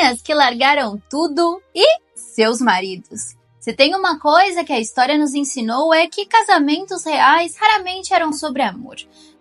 rainhas que largaram tudo e seus maridos. Se tem uma coisa que a história nos ensinou é que casamentos reais raramente eram sobre amor.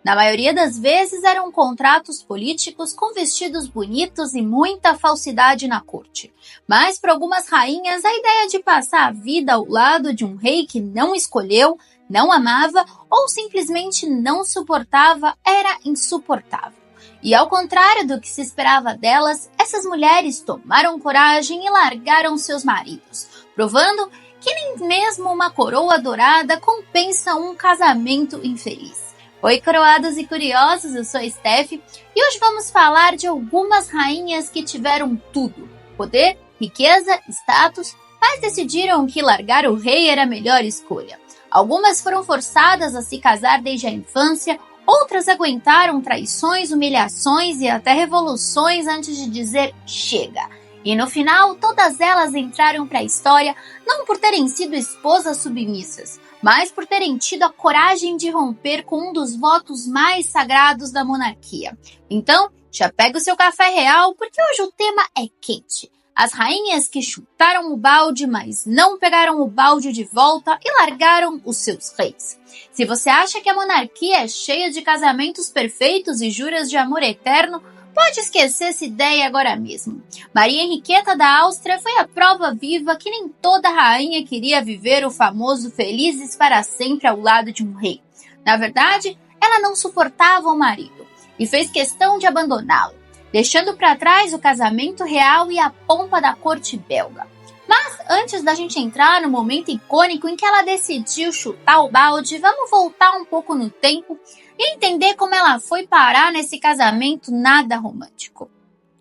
Na maioria das vezes eram contratos políticos com vestidos bonitos e muita falsidade na corte. Mas para algumas rainhas a ideia de passar a vida ao lado de um rei que não escolheu, não amava ou simplesmente não suportava era insuportável. E ao contrário do que se esperava delas, essas mulheres tomaram coragem e largaram seus maridos, provando que nem mesmo uma coroa dourada compensa um casamento infeliz. Oi, coroados e curiosos, eu sou a Steph e hoje vamos falar de algumas rainhas que tiveram tudo: poder, riqueza, status, mas decidiram que largar o rei era a melhor escolha. Algumas foram forçadas a se casar desde a infância, outras aguentaram traições, humilhações e até revoluções antes de dizer chega. E no final, todas elas entraram para a história não por terem sido esposas submissas, mas por terem tido a coragem de romper com um dos votos mais sagrados da monarquia. Então, já pega o seu café real, porque hoje o tema é quente. As rainhas que chutaram o balde, mas não pegaram o balde de volta e largaram os seus reis. Se você acha que a monarquia é cheia de casamentos perfeitos e juras de amor eterno, pode esquecer essa ideia agora mesmo. Maria Henriqueta da Áustria foi a prova viva que nem toda rainha queria viver o famoso felizes para sempre ao lado de um rei. Na verdade, ela não suportava o marido e fez questão de abandoná-lo, deixando para trás o casamento real e a pompa da corte belga. Mas antes da gente entrar no momento icônico em que ela decidiu chutar o balde, vamos voltar um pouco no tempo e entender como ela foi parar nesse casamento nada romântico.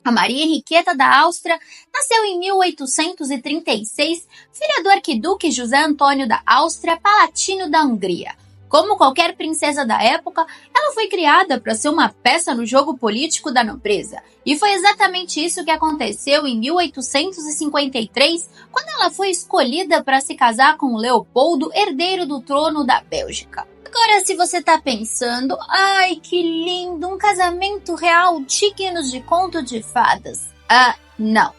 A Maria Henriqueta da Áustria nasceu em 1836, filha do arquiduque José Antônio da Áustria, palatino da Hungria. Como qualquer princesa da época, ela foi criada para ser uma peça no jogo político da nobreza. E foi exatamente isso que aconteceu em 1853, quando ela foi escolhida para se casar com Leopoldo, herdeiro do trono da Bélgica. Agora, se você tá pensando, ai que lindo, um casamento real digno de conto de fadas. Não.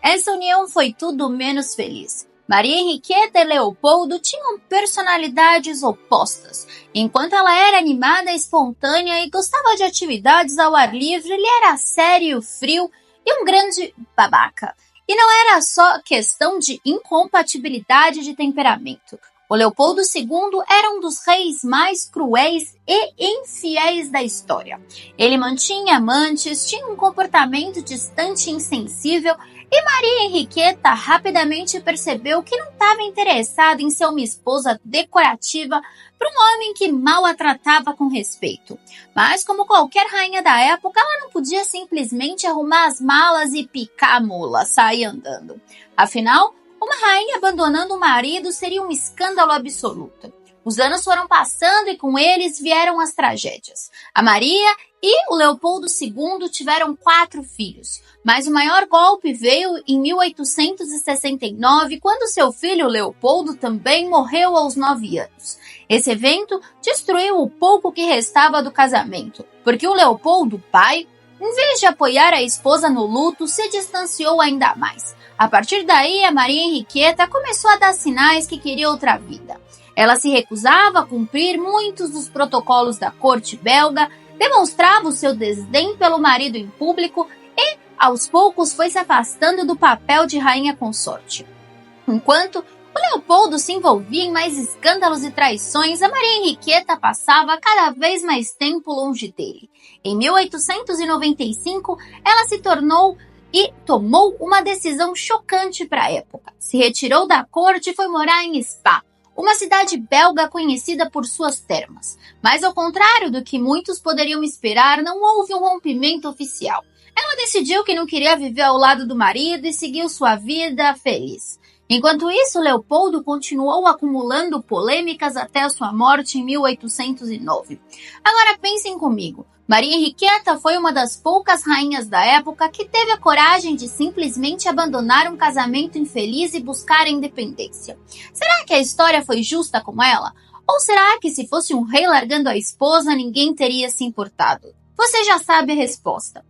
Essa união foi tudo menos feliz. Maria Henriqueta e Leopoldo tinham personalidades opostas. Enquanto ela era animada, espontânea e gostava de atividades ao ar livre, ele era sério, frio e um grande babaca. E não era só questão de incompatibilidade de temperamento. O Leopoldo II era um dos reis mais cruéis e infiéis da história. Ele mantinha amantes, tinha um comportamento distante e insensível, e Maria Henriqueta rapidamente percebeu que não estava interessada em ser uma esposa decorativa para um homem que mal a tratava com respeito. Mas, como qualquer rainha da época, ela não podia simplesmente arrumar as malas e picar a mula, sair andando. Afinal, uma rainha abandonando o marido seria um escândalo absoluto. Os anos foram passando e com eles vieram as tragédias. A Maria e o Leopoldo II tiveram 4 filhos, mas o maior golpe veio em 1869, quando seu filho Leopoldo também morreu aos 9 anos. Esse evento destruiu o pouco que restava do casamento, porque o Leopoldo, pai, em vez de apoiar a esposa no luto, se distanciou ainda mais. A partir daí, a Maria Henriqueta começou a dar sinais que queria outra vida. Ela se recusava a cumprir muitos dos protocolos da corte belga, demonstrava o seu desdém pelo marido em público e, aos poucos, foi se afastando do papel de rainha consorte. Enquanto o Leopoldo se envolvia em mais escândalos e traições, a Maria Henriqueta passava cada vez mais tempo longe dele. Em 1895, ela se tornou e tomou uma decisão chocante para a época. Se retirou da corte e foi morar em Spa, uma cidade belga conhecida por suas termas. Mas ao contrário do que muitos poderiam esperar, não houve um rompimento oficial. Ela decidiu que não queria viver ao lado do marido e seguiu sua vida feliz. Enquanto isso, Leopoldo continuou acumulando polêmicas até a sua morte em 1809. Agora pensem comigo. Maria Henriqueta foi uma das poucas rainhas da época que teve a coragem de simplesmente abandonar um casamento infeliz e buscar a independência. Será que a história foi justa com ela? Ou será que se fosse um rei largando a esposa, ninguém teria se importado? Você já sabe a resposta.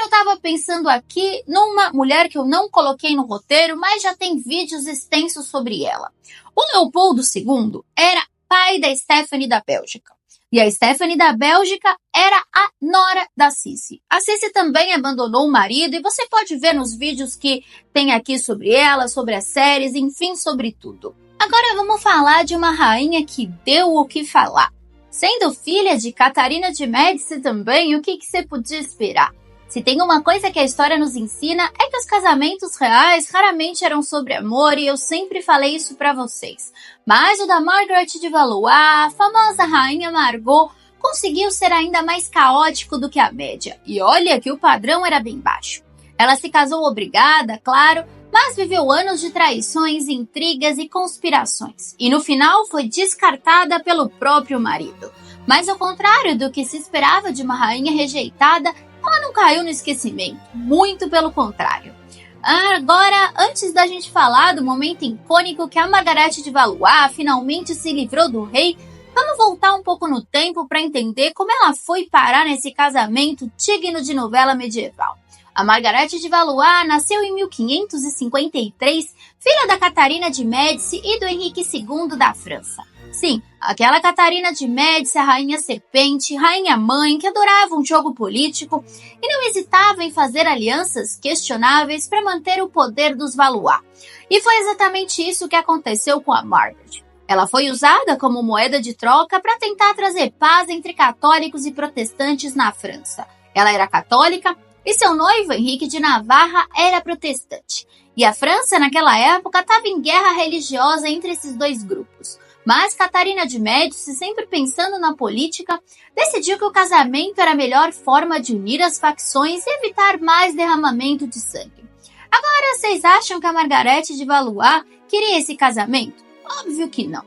Eu tava pensando aqui numa mulher que eu não coloquei no roteiro, mas já tem vídeos extensos sobre ela. O Leopoldo II era pai da Stephanie da Bélgica. E a Stephanie da Bélgica era a nora da Sissi. A Sissi também abandonou o marido e você pode ver nos vídeos que tem aqui sobre ela, sobre as séries, enfim, sobre tudo. Agora vamos falar de uma rainha que deu o que falar. Sendo filha de Catarina de Médici também, o que você podia esperar? Se tem uma coisa que a história nos ensina é que os casamentos reais raramente eram sobre amor e eu sempre falei isso pra vocês. Mas o da Margaret de Valois, a famosa rainha Margot, conseguiu ser ainda mais caótico do que a média. E olha que o padrão era bem baixo. Ela se casou obrigada, claro, mas viveu anos de traições, intrigas e conspirações. E no final foi descartada pelo próprio marido. Mas ao contrário do que se esperava de uma rainha rejeitada, ela não caiu no esquecimento, muito pelo contrário. Agora, antes da gente falar do momento icônico que a Margaret de Valois finalmente se livrou do rei, vamos voltar um pouco no tempo para entender como ela foi parar nesse casamento digno de novela medieval. A Margaret de Valois nasceu em 1553, filha da Catarina de Médici e do Henrique II da França. Sim, aquela Catarina de Médici, a rainha serpente, rainha mãe, que adorava um jogo político e não hesitava em fazer alianças questionáveis para manter o poder dos Valois. E foi exatamente isso que aconteceu com a Margaret. Ela foi usada como moeda de troca para tentar trazer paz entre católicos e protestantes na França. Ela era católica e seu noivo, Henrique de Navarra, era protestante. E a França, naquela época, estava em guerra religiosa entre esses dois grupos. Mas Catarina de Médici, sempre pensando na política, decidiu que o casamento era a melhor forma de unir as facções e evitar mais derramamento de sangue. Agora, vocês acham que a Margaret de Valois queria esse casamento? Óbvio que não.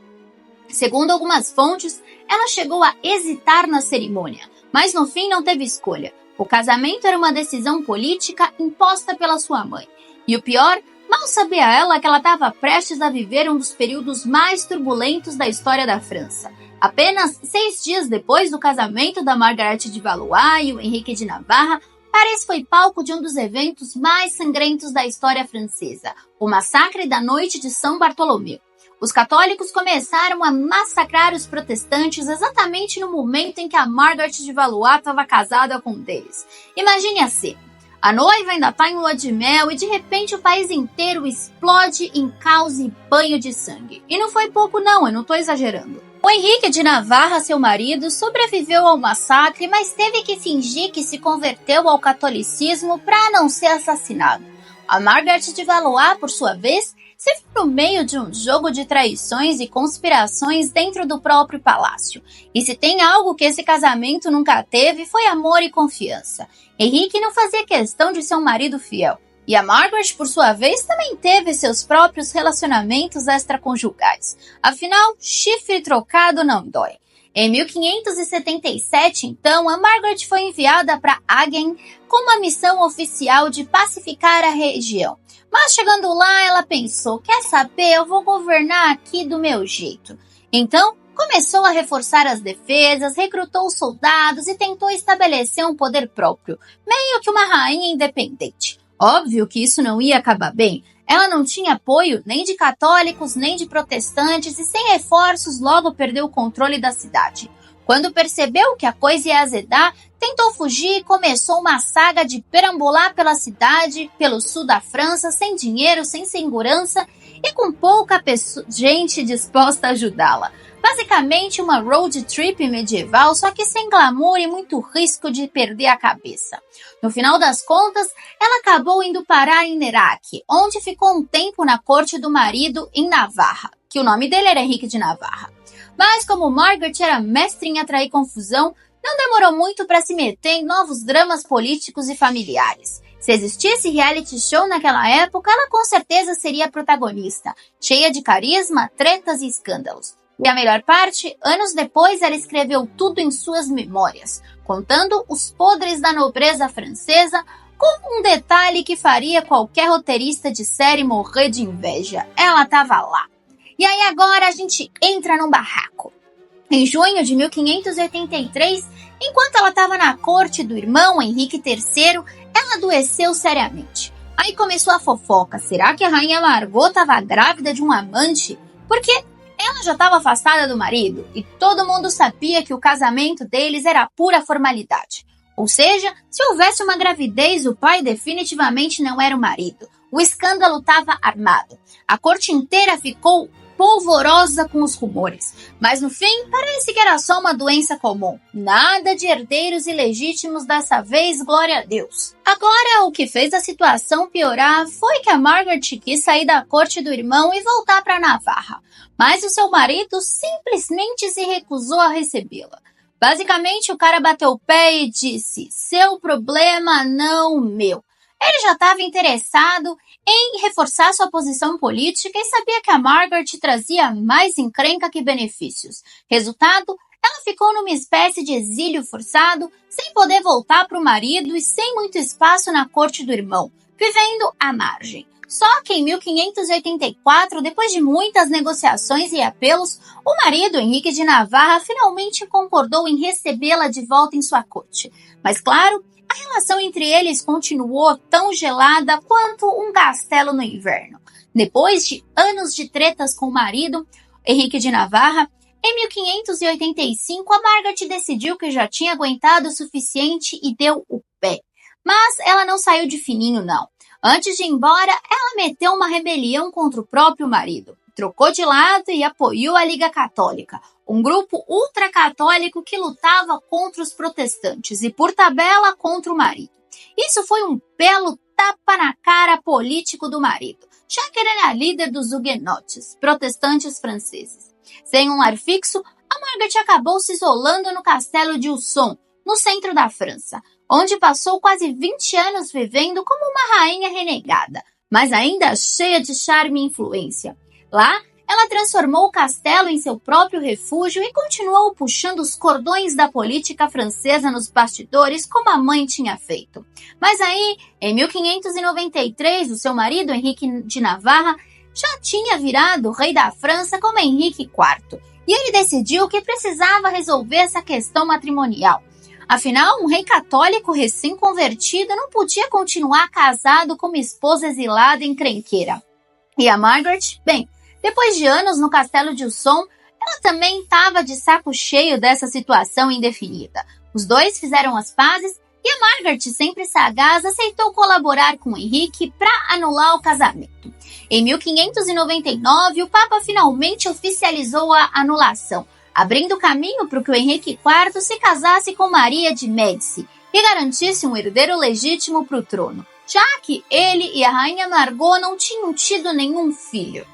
Segundo algumas fontes, ela chegou a hesitar na cerimônia, mas no fim não teve escolha. O casamento era uma decisão política imposta pela sua mãe. E o pior, mal sabia ela que ela estava prestes a viver um dos períodos mais turbulentos da história da França. Apenas 6 dias depois do casamento da Margaret de Valois e o Henrique de Navarra, Paris foi palco de um dos eventos mais sangrentos da história francesa, o massacre da noite de São Bartolomeu. Os católicos começaram a massacrar os protestantes exatamente no momento em que a Margaret de Valois estava casada com um deles. Imagine a cena. A noiva ainda está em lua de mel e de repente o país inteiro explode em caos e banho de sangue. E não foi pouco não, eu não estou exagerando. O Henrique de Navarra, seu marido, sobreviveu ao massacre, mas teve que fingir que se converteu ao catolicismo para não ser assassinado. A Margaret de Valois, por sua vez, se viu no meio de um jogo de traições e conspirações dentro do próprio palácio. E se tem algo que esse casamento nunca teve, foi amor e confiança. Henrique não fazia questão de ser um marido fiel. E a Margaret, por sua vez, também teve seus próprios relacionamentos extraconjugais. Afinal, chifre trocado não dói. Em 1577, então, a Margaret foi enviada para Agen com uma missão oficial de pacificar a região. Mas chegando lá, ela pensou, quer saber, eu vou governar aqui do meu jeito. Então, começou a reforçar as defesas, recrutou soldados e tentou estabelecer um poder próprio, meio que uma rainha independente. Óbvio que isso não ia acabar bem. Ela não tinha apoio nem de católicos, nem de protestantes e sem reforços logo perdeu o controle da cidade. Quando percebeu que a coisa ia azedar, tentou fugir e começou uma saga de perambular pela cidade, pelo sul da França, sem dinheiro, sem segurança e com pouca gente disposta a ajudá-la. Basicamente uma road trip medieval, só que sem glamour e muito risco de perder a cabeça. No final das contas, ela acabou indo parar em Nerac, onde ficou um tempo na corte do marido em Navarra, que o nome dele era Henrique de Navarra. Mas como Margaret era mestre em atrair confusão, não demorou muito para se meter em novos dramas políticos e familiares. Se existisse reality show naquela época, ela com certeza seria a protagonista, cheia de carisma, tretas e escândalos. E a melhor parte, anos depois ela escreveu tudo em suas memórias, contando os podres da nobreza francesa, com um detalhe que faria qualquer roteirista de série morrer de inveja. Ela estava lá. E aí agora a gente entra num barraco. Em junho de 1583, Enquanto ela estava na corte do irmão Henrique III, ela adoeceu seriamente. Aí começou a fofoca. Será que a rainha Margot estava grávida de um amante? Porque ela já estava afastada do marido e todo mundo sabia que o casamento deles era pura formalidade. Ou seja, se houvesse uma gravidez, o pai definitivamente não era o marido. O escândalo estava armado. A corte inteira ficou polvorosa com os rumores. Mas no fim, parece que era só uma doença comum. Nada de herdeiros ilegítimos dessa vez, glória a Deus. Agora, o que fez a situação piorar foi que a Margaret quis sair da corte do irmão e voltar para Navarra. Mas o seu marido simplesmente se recusou a recebê-la. Basicamente, o cara bateu o pé e disse: seu problema, não meu. Ele já estava interessado em reforçar sua posição política e sabia que a Margaret trazia mais encrenca que benefícios. Resultado, ela ficou numa espécie de exílio forçado, sem poder voltar para o marido e sem muito espaço na corte do irmão, vivendo à margem. Só que em 1584, depois de muitas negociações e apelos, o marido, Henrique de Navarra, finalmente concordou em recebê-la de volta em sua corte. Mas claro, a relação entre eles continuou tão gelada quanto um castelo no inverno. Depois de anos de tretas com o marido, Henrique de Navarra, em 1585 a Margaret decidiu que já tinha aguentado o suficiente e deu o pé. Mas ela não saiu de fininho, não. Antes de ir embora, ela meteu uma rebelião contra o próprio marido. Trocou de lado e apoiou a Liga Católica, um grupo ultracatólico que lutava contra os protestantes e, por tabela, contra o marido. Isso foi um belo tapa na cara político do marido, já que ele era líder dos huguenotes, protestantes franceses. Sem um lar fixo, a Margaret acabou se isolando no castelo de Usson, no centro da França, onde passou quase 20 anos vivendo como uma rainha renegada, mas ainda cheia de charme e influência. Lá, ela transformou o castelo em seu próprio refúgio e continuou puxando os cordões da política francesa nos bastidores como a mãe tinha feito. Mas aí, em 1593, o seu marido, Henrique de Navarra, já tinha virado rei da França como Henrique IV, e ele decidiu que precisava resolver essa questão matrimonial. Afinal, um rei católico recém-convertido não podia continuar casado com uma esposa exilada e encrenqueira. E a Margaret, bem, depois de anos no castelo de Usson, ela também estava de saco cheio dessa situação indefinida. Os dois fizeram as pazes e a Margaret, sempre sagaz, aceitou colaborar com Henrique para anular o casamento. Em 1599, o Papa finalmente oficializou a anulação, abrindo caminho para que o Henrique IV se casasse com Maria de Médici e garantisse um herdeiro legítimo para o trono, já que ele e a rainha Margot não tinham tido nenhum filho.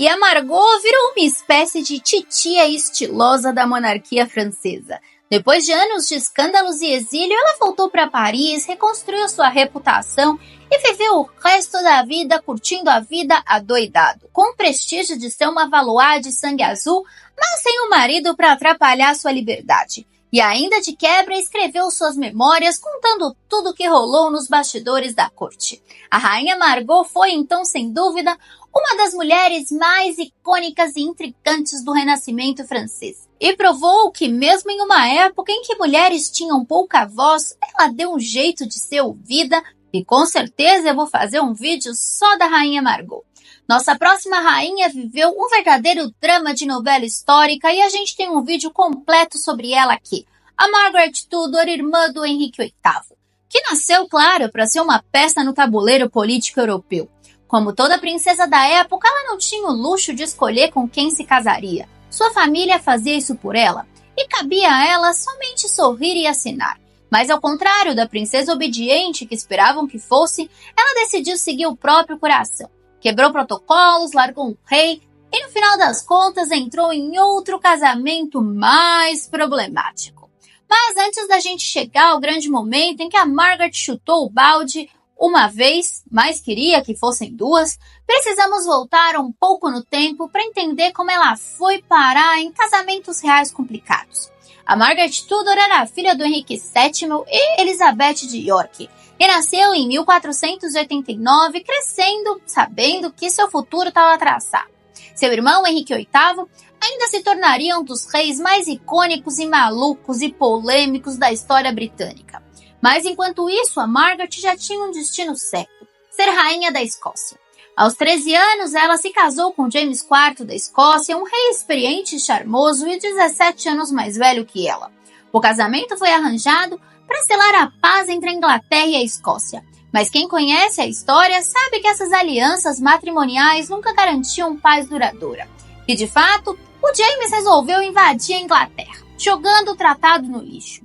E a Margot virou uma espécie de titia estilosa da monarquia francesa. Depois de anos de escândalos e exílio, ela voltou para Paris, reconstruiu sua reputação e viveu o resto da vida curtindo a vida adoidado, com o prestígio de ser uma Valois de sangue azul, mas sem o marido para atrapalhar sua liberdade. E ainda de quebra escreveu suas memórias contando tudo o que rolou nos bastidores da corte. A rainha Margot foi então, sem dúvida, uma das mulheres mais icônicas e intrigantes do Renascimento francês. E provou que mesmo em uma época em que mulheres tinham pouca voz, ela deu um jeito de ser ouvida e com certeza eu vou fazer um vídeo só da rainha Margot. Nossa próxima rainha viveu um verdadeiro drama de novela histórica e a gente tem um vídeo completo sobre ela aqui. A Margaret Tudor, irmã do Henrique VIII, que nasceu, claro, para ser uma peça no tabuleiro político europeu. Como toda princesa da época, ela não tinha o luxo de escolher com quem se casaria. Sua família fazia isso por ela, e cabia a ela somente sorrir e assinar. Mas ao contrário da princesa obediente que esperavam que fosse, ela decidiu seguir o próprio coração. Quebrou protocolos, largou um rei e, no final das contas, entrou em outro casamento mais problemático. Mas antes da gente chegar ao grande momento em que a Margaret chutou o balde uma vez, mas queria que fossem duas, precisamos voltar um pouco no tempo para entender como ela foi parar em casamentos reais complicados. A Margaret Tudor era filha do Henrique VII e Elizabeth de York, e nasceu em 1489, crescendo, sabendo que seu futuro estava traçado. Seu irmão Henrique VIII ainda se tornaria um dos reis mais icônicos e malucos e polêmicos da história britânica. Mas enquanto isso, a Margaret já tinha um destino certo: ser rainha da Escócia. Aos 13 anos, ela se casou com James IV da Escócia, um rei experiente e charmoso e 17 anos mais velho que ela. O casamento foi arranjado para selar a paz entre a Inglaterra e a Escócia. Mas quem conhece a história sabe que essas alianças matrimoniais nunca garantiam paz duradoura. E, de fato, o James resolveu invadir a Inglaterra, jogando o tratado no lixo.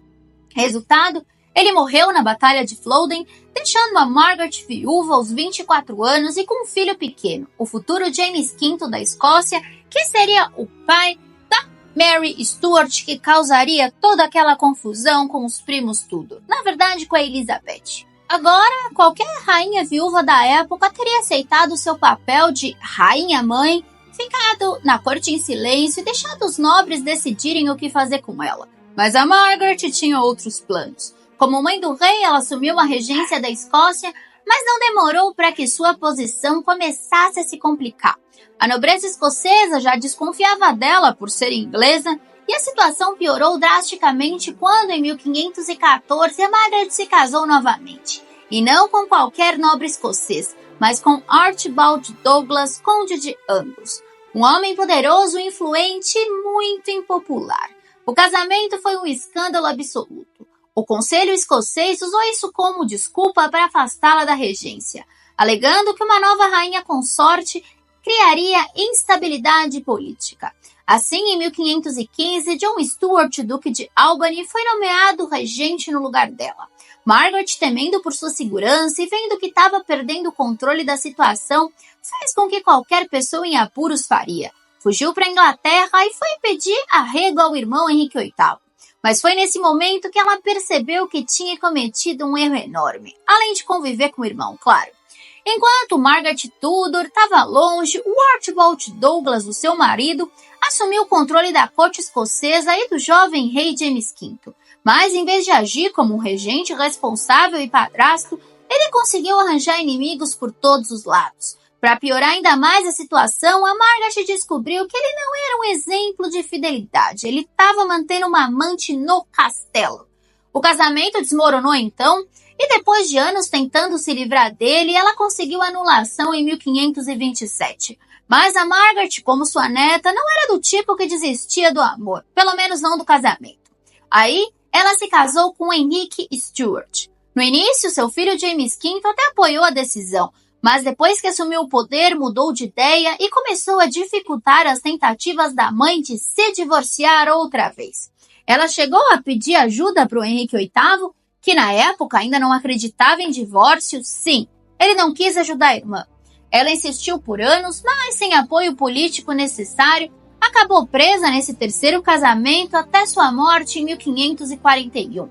Resultado, ele morreu na Batalha de Flodden, deixando a Margaret viúva aos 24 anos e com um filho pequeno, o futuro James V da Escócia, que seria o pai da Mary Stuart, que causaria toda aquela confusão com os primos Tudor. Na verdade, com a Elizabeth. Agora, qualquer rainha viúva da época teria aceitado seu papel de rainha-mãe, ficado na corte em silêncio e deixado os nobres decidirem o que fazer com ela. Mas a Margaret tinha outros planos. Como mãe do rei, ela assumiu a regência da Escócia, mas não demorou para que sua posição começasse a se complicar. A nobreza escocesa já desconfiava dela por ser inglesa, e a situação piorou drasticamente quando, em 1514, a Margaret se casou novamente. E não com qualquer nobre escocês, mas com Archibald Douglas, conde de Angus, um homem poderoso, influente e muito impopular. O casamento foi um escândalo absoluto. O Conselho Escocês usou isso como desculpa para afastá-la da regência, alegando que uma nova rainha consorte criaria instabilidade política. Assim, em 1515, John Stuart, duque de Albany, foi nomeado regente no lugar dela. Margaret, temendo por sua segurança e vendo que estava perdendo o controle da situação, fez com que qualquer pessoa em apuros faria. Fugiu para a Inglaterra e foi pedir arrego ao irmão Henrique VIII. Mas foi nesse momento que ela percebeu que tinha cometido um erro enorme, além de conviver com o irmão, claro. Enquanto Margaret Tudor estava longe, o Archibald Douglas, o seu marido, assumiu o controle da corte escocesa e do jovem rei James V. Mas, em vez de agir como um regente responsável e padrasto, ele conseguiu arranjar inimigos por todos os lados. Para piorar ainda mais a situação, a Margaret descobriu que ele não era um exemplo de fidelidade. Ele estava mantendo uma amante no castelo. O casamento desmoronou então, e depois de anos tentando se livrar dele, ela conseguiu a anulação em 1527. Mas a Margaret, como sua neta, não era do tipo que desistia do amor, pelo menos não do casamento. Aí, ela se casou com Henrique Stuart. No início, seu filho James V até apoiou a decisão, mas depois que assumiu o poder, mudou de ideia e começou a dificultar as tentativas da mãe de se divorciar outra vez. Ela chegou a pedir ajuda para o Henrique VIII, que na época ainda não acreditava em divórcio. Sim, ele não quis ajudar a irmã. Ela insistiu por anos, mas sem apoio político necessário, acabou presa nesse terceiro casamento até sua morte em 1541.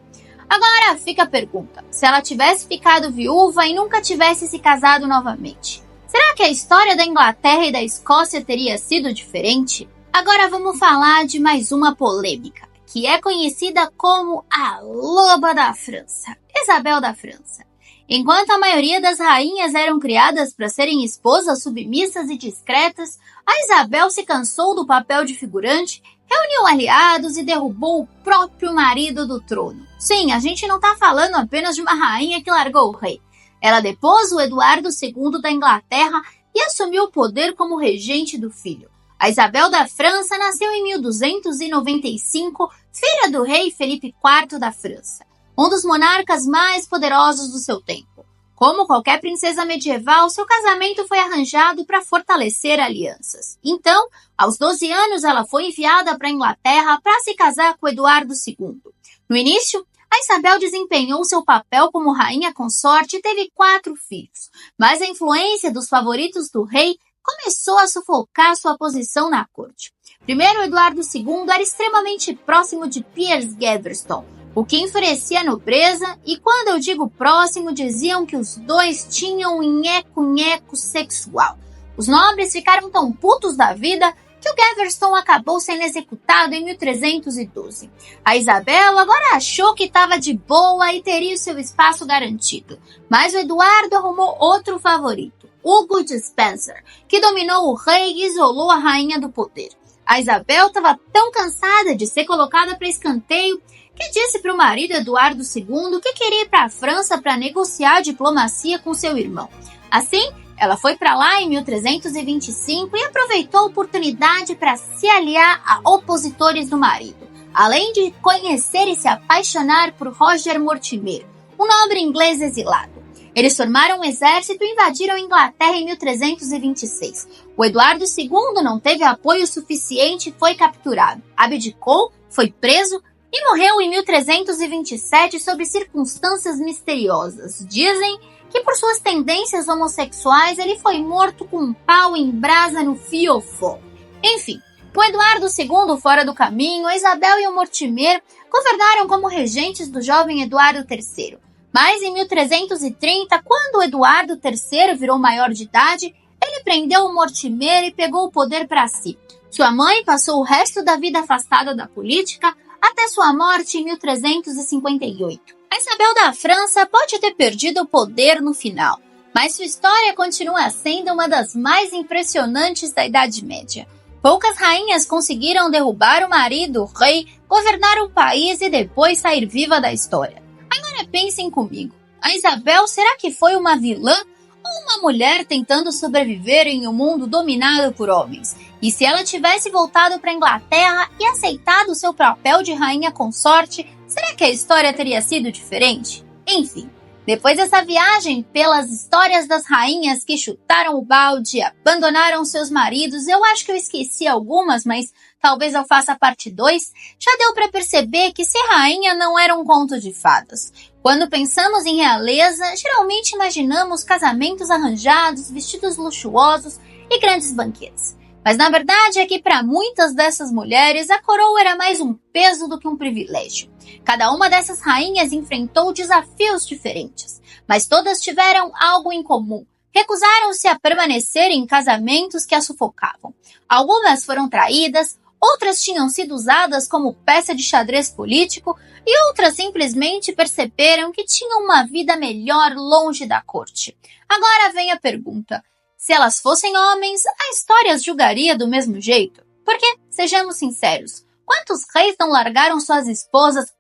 Agora fica a pergunta: se ela tivesse ficado viúva e nunca tivesse se casado novamente, será que a história da Inglaterra e da Escócia teria sido diferente? Agora vamos falar de mais uma polêmica, que é conhecida como a Loba da França, Isabel da França. Enquanto a maioria das rainhas eram criadas para serem esposas submissas e discretas, a Isabel se cansou do papel de figurante, reuniu aliados e derrubou o próprio marido do trono. Sim, a gente não está falando apenas de uma rainha que largou o rei. Ela depôs o Eduardo II da Inglaterra e assumiu o poder como regente do filho. A Isabel da França nasceu em 1295, filha do rei Felipe IV da França, um dos monarcas mais poderosos do seu tempo. Como qualquer princesa medieval, seu casamento foi arranjado para fortalecer alianças. Então, aos 12 anos, ela foi enviada para a Inglaterra para se casar com Eduardo II. No início, a Isabel desempenhou seu papel como rainha consorte e teve 4 filhos, mas a influência dos favoritos do rei começou a sufocar sua posição na corte. Primeiro, Eduardo II era extremamente próximo de Piers Gaveston, o que enfurecia a nobreza, e quando eu digo próximo, diziam que os dois tinham um nheco-nheco sexual. Os nobres ficaram tão putos da vida que o Gaveston acabou sendo executado em 1312. A Isabel agora achou que estava de boa e teria o seu espaço garantido, mas o Eduardo arrumou outro favorito, Hugo de Spencer, que dominou o rei e isolou a rainha do poder. A Isabel estava tão cansada de ser colocada para escanteio que disse para o marido Eduardo II que queria ir para a França para negociar a diplomacia com seu irmão. Assim, ela foi para lá em 1325 e aproveitou a oportunidade para se aliar a opositores do marido, além de conhecer e se apaixonar por Roger Mortimer, um nobre inglês exilado. Eles formaram um exército e invadiram a Inglaterra em 1326. O Eduardo II não teve apoio suficiente e foi capturado. Abdicou, foi preso e morreu em 1327 sob circunstâncias misteriosas. Dizem que por suas tendências homossexuais ele foi morto com um pau em brasa no fiofó. Enfim, com Eduardo II fora do caminho, Isabel e o Mortimer governaram como regentes do jovem Eduardo III. Mas em 1330, quando Eduardo III virou maior de idade, ele prendeu o Mortimer e pegou o poder para si. Sua mãe passou o resto da vida afastada da política até sua morte em 1358. A Isabel da França pode ter perdido o poder no final, mas sua história continua sendo uma das mais impressionantes da Idade Média. Poucas rainhas conseguiram derrubar o marido, o rei, governar o país e depois sair viva da história. Agora pensem comigo, a Isabel será que foi uma vilã ou uma mulher tentando sobreviver em um mundo dominado por homens? E se ela tivesse voltado para a Inglaterra e aceitado seu papel de rainha consorte, será que a história teria sido diferente? Enfim, depois dessa viagem pelas histórias das rainhas que chutaram o balde e abandonaram seus maridos, eu acho que eu esqueci algumas, mas talvez eu faça parte 2, já deu para perceber que ser rainha não era um conto de fadas. Quando pensamos em realeza, geralmente imaginamos casamentos arranjados, vestidos luxuosos e grandes banquetes. Mas na verdade é que para muitas dessas mulheres a coroa era mais um peso do que um privilégio. Cada uma dessas rainhas enfrentou desafios diferentes, mas todas tiveram algo em comum. Recusaram-se a permanecer em casamentos que a sufocavam. Algumas foram traídas, outras tinham sido usadas como peça de xadrez político e outras simplesmente perceberam que tinham uma vida melhor longe da corte. Agora vem a pergunta: se elas fossem homens, a história as julgaria do mesmo jeito? Porque, sejamos sinceros, quantos reis não largaram suas esposas,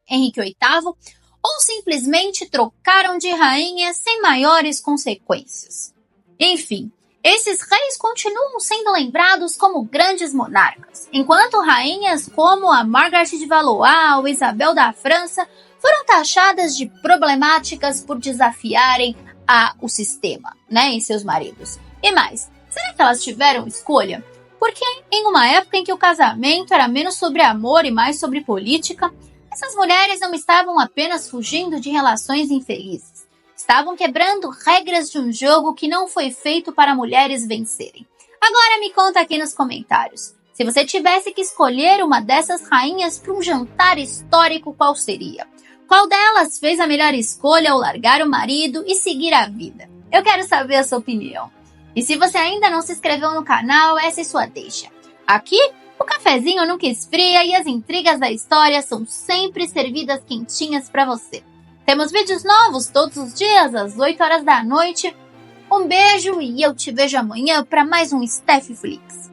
Henrique VIII, ou simplesmente trocaram de rainha sem maiores consequências? Enfim, esses reis continuam sendo lembrados como grandes monarcas, enquanto rainhas como a Margaret de Valois ou Isabel da França foram taxadas de problemáticas por desafiarem o sistema, em seus maridos. E mais, será que elas tiveram escolha? Porque em uma época em que o casamento era menos sobre amor e mais sobre política, essas mulheres não estavam apenas fugindo de relações infelizes. Estavam quebrando regras de um jogo que não foi feito para mulheres vencerem. Agora me conta aqui nos comentários. Se você tivesse que escolher uma dessas rainhas para um jantar histórico, qual seria? Qual delas fez a melhor escolha ao largar o marido e seguir a vida? Eu quero saber a sua opinião. E se você ainda não se inscreveu no canal, essa é sua deixa. Aqui, o cafezinho nunca esfria e as intrigas da história são sempre servidas quentinhas para você. Temos vídeos novos todos os dias, às 8 horas da noite. Um beijo e eu te vejo amanhã para mais um Steph Flix.